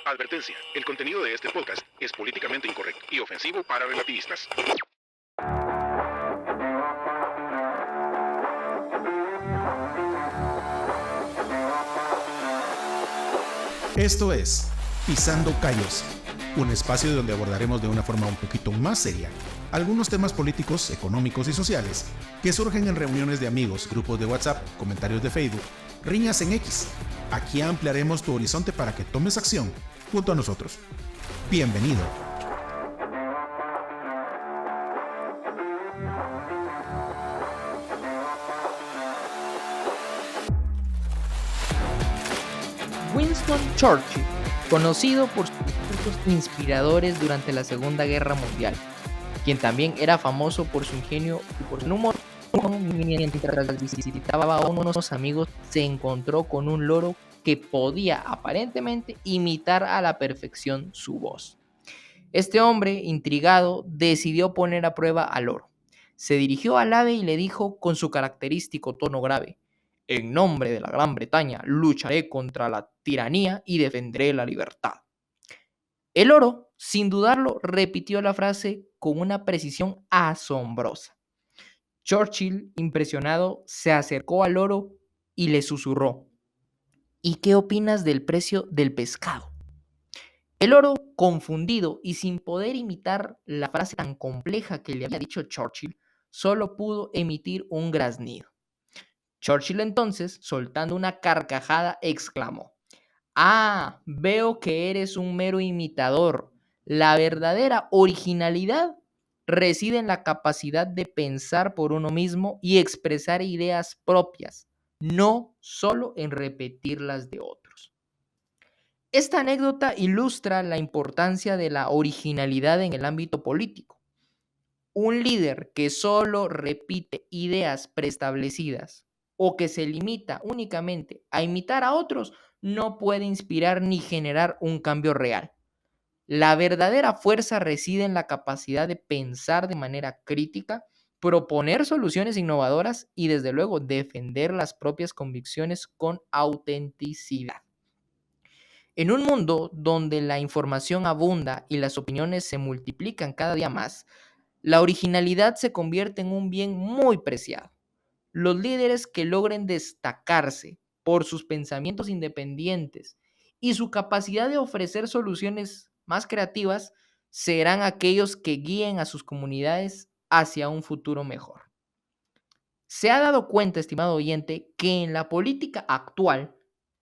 Advertencia, el contenido de este podcast es políticamente incorrecto y ofensivo para relativistas. Esto es Pisando Callos, un espacio donde abordaremos de una forma un poquito más seria algunos temas políticos, económicos y sociales que surgen en reuniones de amigos, grupos de WhatsApp, comentarios de Facebook, riñas en X. Aquí ampliaremos tu horizonte para que tomes acción junto a nosotros. Bienvenido. Winston Churchill, conocido por sus discursos inspiradores durante la Segunda Guerra Mundial, quien también era famoso por su ingenio y por su humor. Mientras visitaba a unos amigos, se encontró con un loro que podía aparentemente imitar a la perfección su voz. Este hombre, intrigado, decidió poner a prueba al loro. Se dirigió al ave y le dijo con su característico tono grave: en nombre de la Gran Bretaña, lucharé contra la tiranía y defenderé la libertad. El loro, sin dudarlo, repitió la frase con una precisión asombrosa. Churchill, impresionado, se acercó al loro y le susurró: ¿y qué opinas del precio del pescado? El loro, confundido y sin poder imitar la frase tan compleja que le había dicho Churchill, solo pudo emitir un graznido. Churchill entonces, soltando una carcajada, exclamó: ah, veo que eres un mero imitador. La verdadera originalidad reside en la capacidad de pensar por uno mismo y expresar ideas propias, no solo en repetir las de otros. Esta anécdota ilustra la importancia de la originalidad en el ámbito político. Un líder que solo repite ideas preestablecidas o que se limita únicamente a imitar a otros no puede inspirar ni generar un cambio real. La verdadera fuerza reside en la capacidad de pensar de manera crítica, proponer soluciones innovadoras y desde luego defender las propias convicciones con autenticidad. En un mundo donde la información abunda y las opiniones se multiplican cada día más, la originalidad se convierte en un bien muy preciado. Los líderes que logren destacarse por sus pensamientos independientes y su capacidad de ofrecer soluciones más creativas serán aquellos que guíen a sus comunidades hacia un futuro mejor. Se ha dado cuenta, estimado oyente, que en la política actual,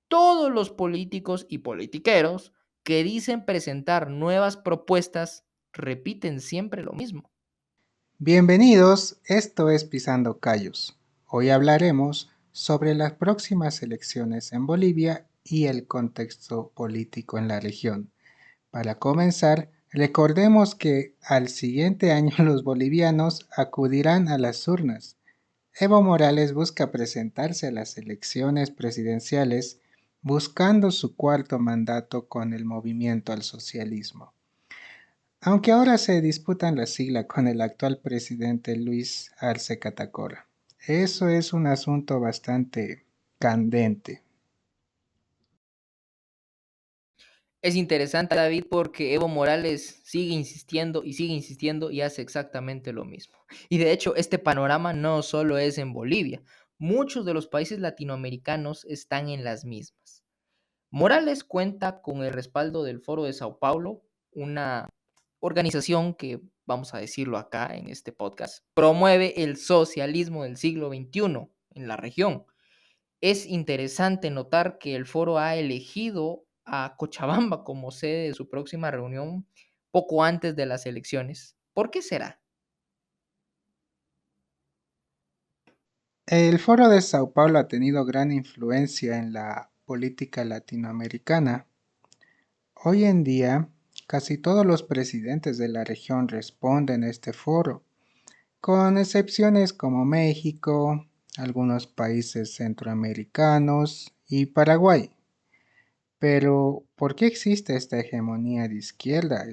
todos los políticos y politiqueros que dicen presentar nuevas propuestas repiten siempre lo mismo. Bienvenidos, esto es Pisando Callos. Hoy hablaremos sobre las próximas elecciones en Bolivia y el contexto político en la región. Para comenzar, recordemos que al siguiente año los bolivianos acudirán a las urnas. Evo Morales busca presentarse a las elecciones presidenciales buscando su cuarto mandato con el movimiento al socialismo. Aunque ahora se disputan la sigla con el actual presidente Luis Arce Catacora. Eso es un asunto bastante candente. Es interesante, David, porque Evo Morales sigue insistiendo y hace exactamente lo mismo. Y de hecho, este panorama no solo es en Bolivia. Muchos de los países latinoamericanos están en las mismas. Morales cuenta con el respaldo del Foro de Sao Paulo, una organización que, vamos a decirlo acá en este podcast, promueve el socialismo del siglo XXI en la región. Es interesante notar que el foro ha elegido a Cochabamba como sede de su próxima reunión poco antes de las elecciones. ¿Por qué será? El Foro de Sao Paulo ha tenido gran influencia en la política latinoamericana. Hoy en día, casi todos los presidentes de la región responden a este foro, con excepciones como México, algunos países centroamericanos y Paraguay. Pero, ¿por qué existe esta hegemonía de izquierda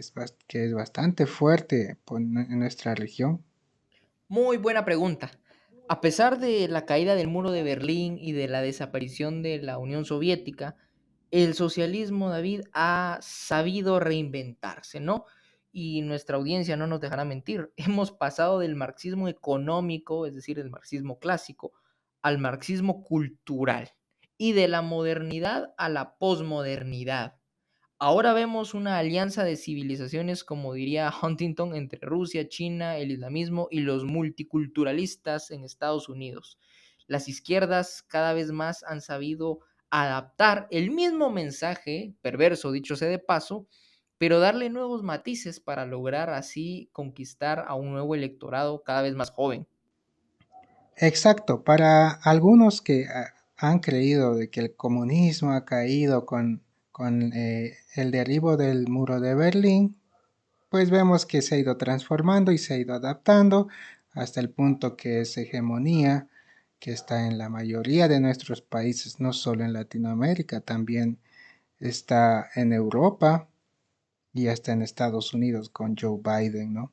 que es bastante fuerte en nuestra región? Muy buena pregunta. A pesar de la caída del muro de Berlín y de la desaparición de la Unión Soviética, El socialismo, David, ha sabido reinventarse, ¿no? Y nuestra audiencia no nos dejará mentir. Hemos pasado del marxismo económico, es decir, el marxismo clásico, al marxismo cultural y de la modernidad a la posmodernidad. Ahora vemos una alianza de civilizaciones, como diría Huntington, entre Rusia, China, el islamismo y los multiculturalistas en Estados Unidos. Las izquierdas cada vez más han sabido adaptar el mismo mensaje, perverso dicho sea de paso, pero darle nuevos matices para lograr así conquistar a un nuevo electorado cada vez más joven. Exacto, para algunos que han creído de que el comunismo ha caído con el derribo del muro de Berlín, pues vemos que se ha ido transformando y se ha ido adaptando hasta el punto que es hegemonía, que está en la mayoría de nuestros países, no solo en Latinoamérica, también está en Europa y hasta en Estados Unidos con Joe Biden, ¿no?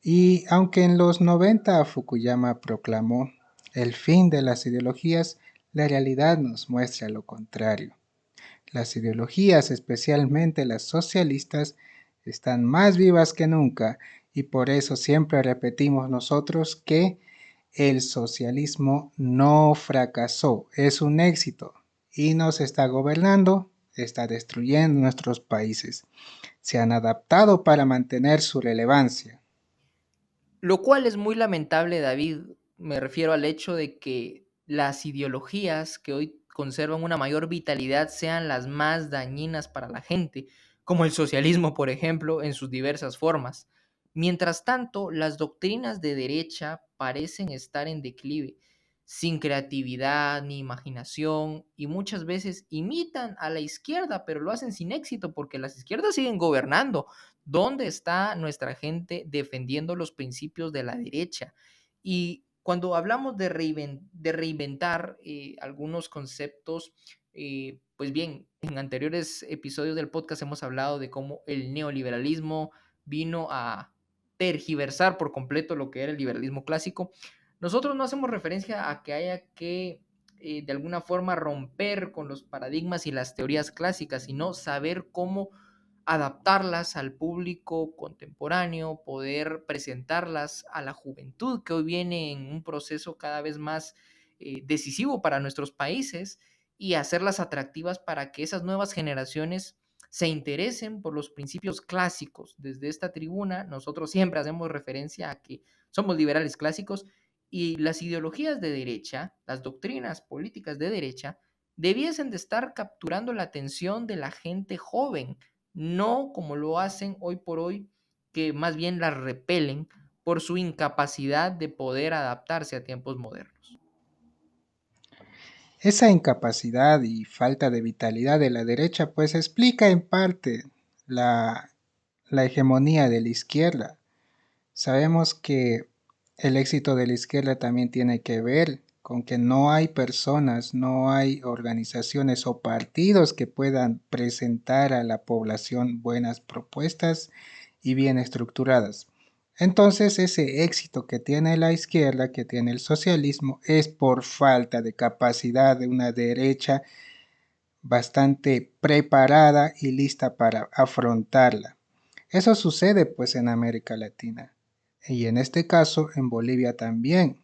Y aunque en los 90 Fukuyama proclamó el fin de las ideologías, la realidad nos muestra lo contrario. Las ideologías, especialmente las socialistas, están más vivas que nunca y por eso siempre repetimos nosotros que el socialismo no fracasó, es un éxito y nos está gobernando, está destruyendo nuestros países. Se han adaptado para mantener su relevancia. Lo cual es muy lamentable, David. Me refiero al hecho de que las ideologías que hoy conservan una mayor vitalidad sean las más dañinas para la gente, como el socialismo, por ejemplo, en sus diversas formas. Mientras tanto, las doctrinas de derecha parecen estar en declive, sin creatividad ni imaginación, y muchas veces imitan a la izquierda, pero lo hacen sin éxito porque las izquierdas siguen gobernando. ¿Dónde está nuestra gente defendiendo los principios de la derecha? Y cuando hablamos de reinventar algunos conceptos, pues bien, en anteriores episodios del podcast hemos hablado de cómo el neoliberalismo vino a tergiversar por completo lo que era el liberalismo clásico. Nosotros no hacemos referencia a que haya que de alguna forma romper con los paradigmas y las teorías clásicas, sino saber cómo adaptarlas al público contemporáneo, poder presentarlas a la juventud que hoy viene en un proceso cada vez más decisivo para nuestros países y hacerlas atractivas para que esas nuevas generaciones se interesen por los principios clásicos. Desde esta tribuna nosotros siempre hacemos referencia a que somos liberales clásicos y las ideologías de derecha, las doctrinas políticas de derecha, debiesen de estar capturando la atención de la gente joven, no como lo hacen hoy por hoy, que más bien las repelen por su incapacidad de poder adaptarse a tiempos modernos. Esa incapacidad y falta de vitalidad de la derecha pues explica en parte la, la hegemonía de la izquierda. Sabemos que el éxito de la izquierda también tiene que ver con que no hay personas, no hay organizaciones o partidos que puedan presentar a la población buenas propuestas y bien estructuradas. Entonces ese éxito que tiene la izquierda, que tiene el socialismo, es por falta de capacidad de una derecha bastante preparada y lista para afrontarla. Eso sucede pues en América Latina y en este caso en Bolivia también.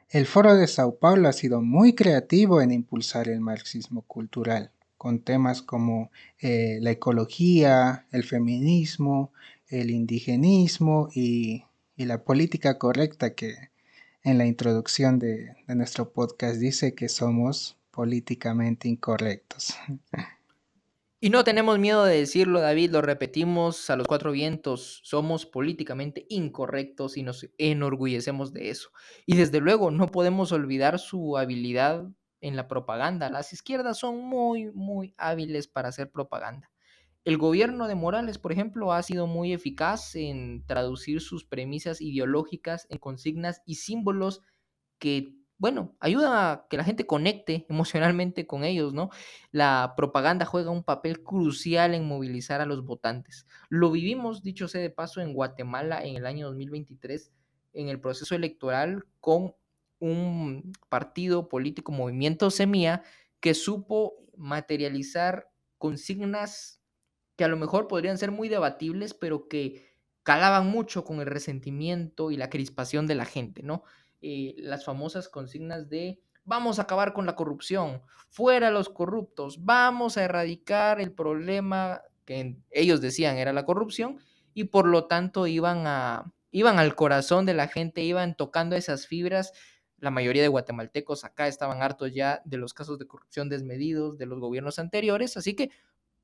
El Foro de Sao Paulo ha sido muy creativo en impulsar el marxismo cultural, con temas como la ecología, el feminismo, el indigenismo y la política correcta que en la introducción de nuestro podcast dice que somos políticamente incorrectos. Y no tenemos miedo de decirlo, David, lo repetimos a los cuatro vientos, somos políticamente incorrectos y nos enorgullecemos de eso. Y desde luego no podemos olvidar su habilidad en la propaganda. Las izquierdas son muy, muy hábiles para hacer propaganda. El gobierno de Morales, por ejemplo, ha sido muy eficaz en traducir sus premisas ideológicas en consignas y símbolos que, bueno, ayuda a que la gente conecte emocionalmente con ellos, ¿no? La propaganda juega un papel crucial en movilizar a los votantes. Lo vivimos, dicho sea de paso, en Guatemala en el año 2023, en el proceso electoral, con un partido político, Movimiento Semilla, que supo materializar consignas que a lo mejor podrían ser muy debatibles, pero que calaban mucho con el resentimiento y la crispación de la gente, ¿no? Las famosas consignas de vamos a acabar con la corrupción, fuera los corruptos, vamos a erradicar el problema que ellos decían era la corrupción y por lo tanto iban al corazón de la gente, iban tocando esas fibras. La mayoría de guatemaltecos acá estaban hartos ya de los casos de corrupción desmedidos de los gobiernos anteriores, así que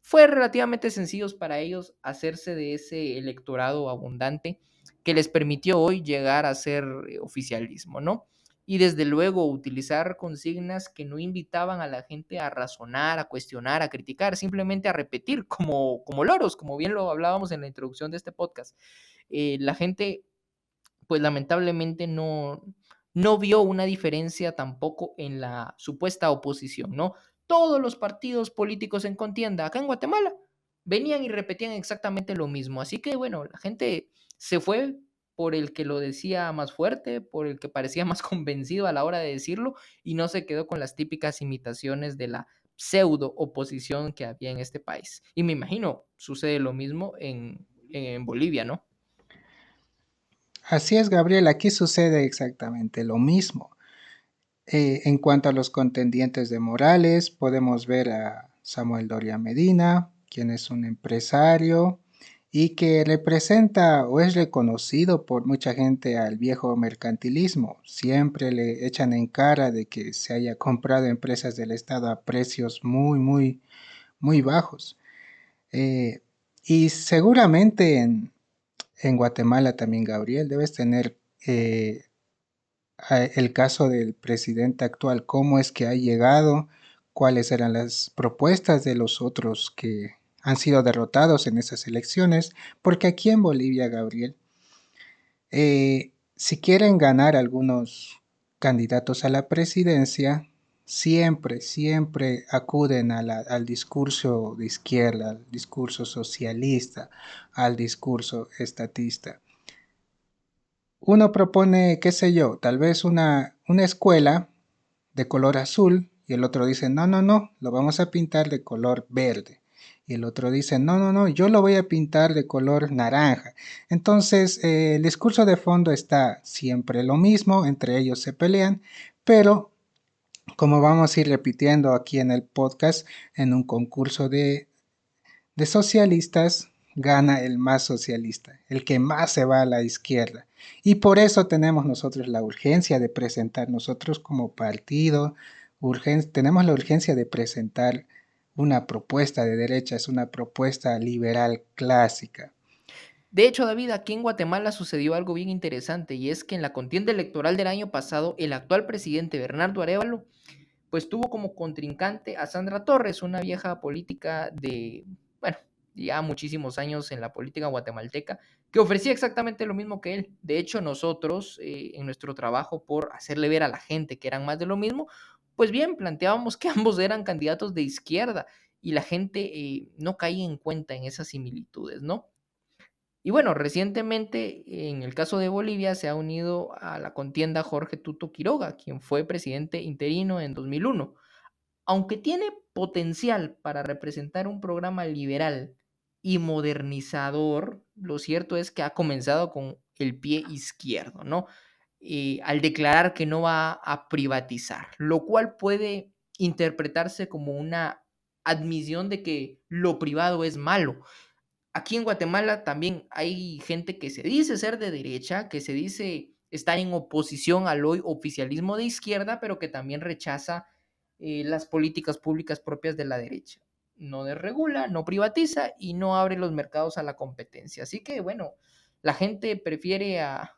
fue relativamente sencillo para ellos hacerse de ese electorado abundante que les permitió hoy llegar a ser oficialismo, ¿no? Y desde luego utilizar consignas que no invitaban a la gente a razonar, a cuestionar, a criticar, simplemente a repetir como loros, como bien lo hablábamos en la introducción de este podcast. La gente, pues lamentablemente no vio una diferencia tampoco en la supuesta oposición, ¿no? Todos los partidos políticos en contienda acá en Guatemala venían y repetían exactamente lo mismo. Así que bueno, la gente se fue por el que lo decía más fuerte, por el que parecía más convencido a la hora de decirlo y no se quedó con las típicas imitaciones de la pseudo oposición que había en este país. Y me imagino sucede lo mismo en Bolivia, ¿no? Así es, Gabriel, aquí sucede exactamente lo mismo. En cuanto a los contendientes de Morales, podemos ver a Samuel Doria Medina, quien es un empresario y que representa o es reconocido por mucha gente al viejo mercantilismo. Siempre le echan en cara de que se haya comprado empresas del Estado a precios muy bajos. Eh, y seguramente en Guatemala también, Gabriel, debes tener el caso del presidente actual, cómo es que ha llegado, cuáles eran las propuestas de los otros que han sido derrotados en esas elecciones, porque aquí en Bolivia, Gabriel, si quieren ganar algunos candidatos a la presidencia, siempre acuden al discurso de izquierda, al discurso socialista, al discurso estatista. Uno propone, qué sé yo, tal vez una escuela de color azul y el otro dice, no, lo vamos a pintar de color verde. Y el otro dice, no, yo lo voy a pintar de color naranja. Entonces, el discurso de fondo está siempre lo mismo, entre ellos se pelean, pero como vamos a ir repitiendo aquí en el podcast, en un concurso de socialistas, gana el más socialista, el que más se va a la izquierda. Y por eso tenemos nosotros la urgencia de presentar, nosotros como partido, tenemos la urgencia de presentar una propuesta de derecha, es una propuesta liberal clásica. De hecho, David, aquí en Guatemala sucedió algo bien interesante y es que en la contienda electoral del año pasado, el actual presidente Bernardo Arévalo, pues tuvo como contrincante a Sandra Torres, una vieja política de, bueno, ya muchísimos años en la política guatemalteca, que ofrecía exactamente lo mismo que él. De hecho, nosotros, en nuestro trabajo por hacerle ver a la gente que eran más de lo mismo, pues bien, planteábamos que ambos eran candidatos de izquierda y la gente no caía en cuenta en esas similitudes, ¿no? Y bueno, recientemente, en el caso de Bolivia, se ha unido a la contienda Jorge Tuto Quiroga, quien fue presidente interino en 2001. Aunque tiene potencial para representar un programa liberal y modernizador, lo cierto es que ha comenzado con el pie izquierdo, ¿no? Al declarar que no va a privatizar, lo cual puede interpretarse como una admisión de que lo privado es malo. Aquí en Guatemala también hay gente que se dice ser de derecha, que se dice estar en oposición al hoy oficialismo de izquierda, pero que también rechaza las políticas públicas propias de la derecha. No desregula, no privatiza y no abre los mercados a la competencia. Así que, bueno, la gente prefiere a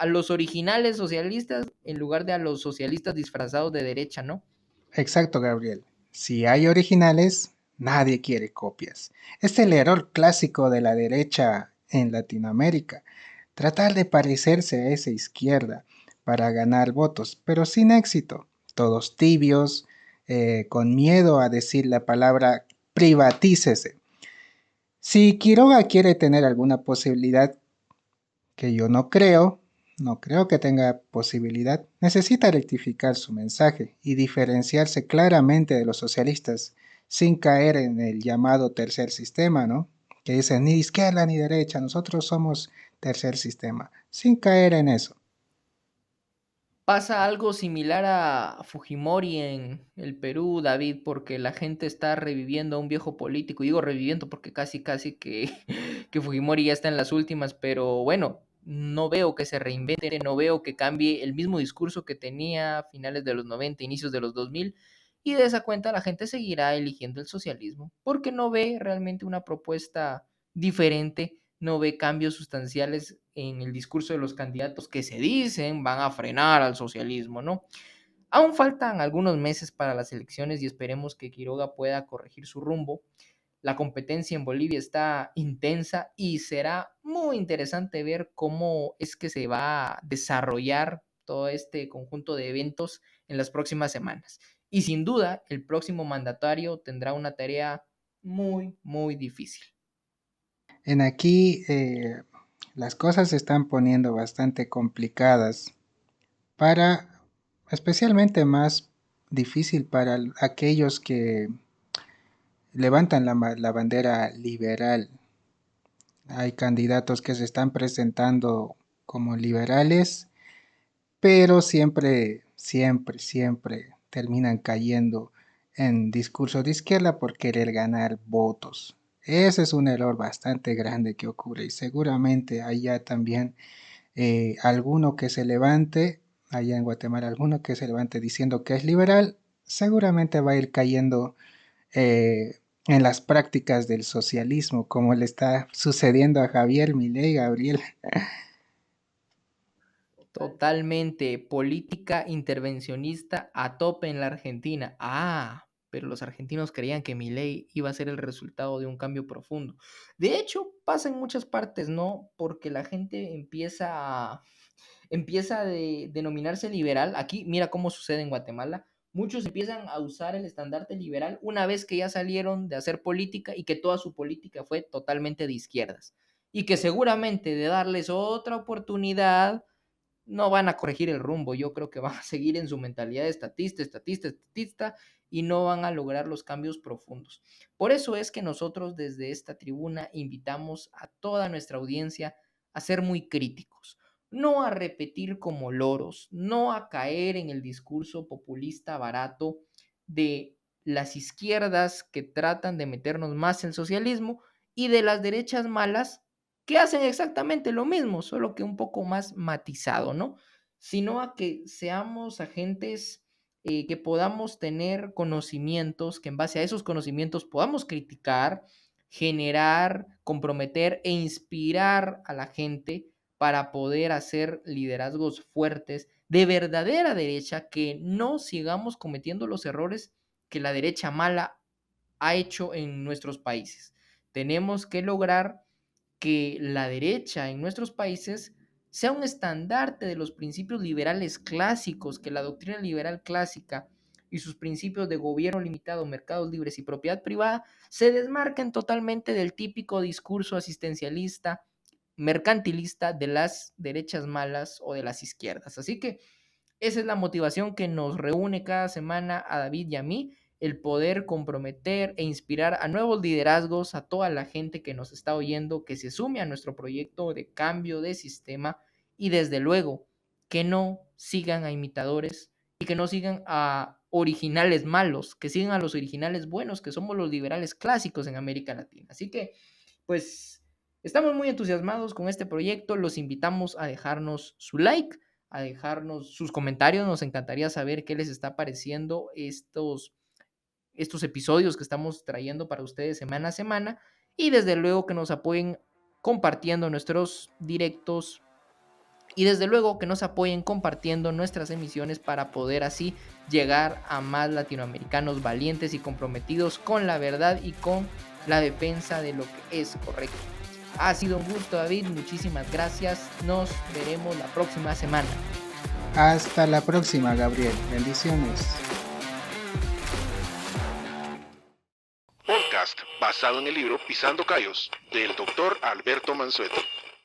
los originales socialistas en lugar de a los socialistas disfrazados de derecha, ¿no? Exacto, Gabriel. Si hay originales, nadie quiere copias. Es el error clásico de la derecha en Latinoamérica. Tratar de parecerse a esa izquierda para ganar votos, pero sin éxito. Todos tibios, con miedo a decir la palabra privatícese. Si Quiroga quiere tener alguna posibilidad, que yo no creo que tenga posibilidad, necesita rectificar su mensaje y diferenciarse claramente de los socialistas sin caer en el llamado tercer sistema, ¿no? Que dicen ni izquierda ni derecha, nosotros somos tercer sistema, sin caer en eso. Pasa algo similar a Fujimori en el Perú, David, porque la gente está reviviendo a un viejo político. Y digo reviviendo porque casi que, que Fujimori ya está en las últimas, pero bueno, no veo que se reinvente, no veo que cambie el mismo discurso que tenía a finales de los 90, inicios de los 2000. Y de esa cuenta la gente seguirá eligiendo el socialismo, porque no ve realmente una propuesta diferente, no ve cambios sustanciales en el discurso de los candidatos que se dicen van a frenar al socialismo, ¿no? Aún faltan algunos meses para las elecciones y esperemos que Quiroga pueda corregir su rumbo. La competencia en Bolivia está intensa y será muy interesante ver cómo es que se va a desarrollar todo este conjunto de eventos en las próximas semanas. Y sin duda, el próximo mandatario tendrá una tarea muy difícil. En aquí las cosas se están poniendo bastante complicadas para, especialmente más difícil para aquellos que levantan la bandera liberal. Hay candidatos que se están presentando como liberales, pero siempre terminan cayendo en discurso de izquierda por querer ganar votos. Ese es un error bastante grande que ocurre y seguramente haya también alguno que se levante, allá en Guatemala, alguno que se levante diciendo que es liberal, seguramente va a ir cayendo en las prácticas del socialismo, como le está sucediendo a Javier Milei, Gabriel. Totalmente, política intervencionista a tope en la Argentina. Pero los argentinos creían que Milei iba a ser el resultado de un cambio profundo. De hecho, pasa en muchas partes, ¿no? Porque la gente empieza a denominarse liberal. Aquí, mira cómo sucede en Guatemala. Muchos empiezan a usar el estandarte liberal una vez que ya salieron de hacer política y que toda su política fue totalmente de izquierdas. Y que seguramente de darles otra oportunidad no van a corregir el rumbo. Yo creo que van a seguir en su mentalidad de estatista y no van a lograr los cambios profundos. Por eso es que nosotros desde esta tribuna invitamos a toda nuestra audiencia a ser muy críticos, no a repetir como loros, no a caer en el discurso populista barato de las izquierdas que tratan de meternos más en socialismo y de las derechas malas que hacen exactamente lo mismo, solo que un poco más matizado, ¿no? Sino a que seamos agentes que podamos tener conocimientos, que en base a esos conocimientos podamos criticar, generar, comprometer e inspirar a la gente para poder hacer liderazgos fuertes de verdadera derecha, que no sigamos cometiendo los errores que la derecha mala ha hecho en nuestros países. Tenemos que lograr que la derecha en nuestros países sea un estandarte de los principios liberales clásicos, que la doctrina liberal clásica y sus principios de gobierno limitado, mercados libres y propiedad privada se desmarquen totalmente del típico discurso asistencialista, mercantilista de las derechas malas o de las izquierdas. Así que esa es la motivación que nos reúne cada semana a David y a mí, el poder comprometer e inspirar a nuevos liderazgos, a toda la gente que nos está oyendo, que se sume a nuestro proyecto de cambio de sistema y desde luego que no sigan a imitadores y que no sigan a originales malos, que sigan a los originales buenos, que somos los liberales clásicos en América Latina. Así que, pues, estamos muy entusiasmados con este proyecto, los invitamos a dejarnos su like, a dejarnos sus comentarios. Nos encantaría saber qué les está pareciendo estos episodios que estamos trayendo para ustedes semana a semana. Y desde luego que nos apoyen compartiendo nuestros directos. Y desde luego que nos apoyen compartiendo nuestras emisiones para poder así llegar a más latinoamericanos valientes y comprometidos con la verdad y con la defensa de lo que es correcto. Ha sido un gusto, David. Muchísimas gracias. Nos veremos la próxima semana. Hasta la próxima, Gabriel. Bendiciones. Podcast basado en el libro Pisando Callos del doctor Alberto Mansueto.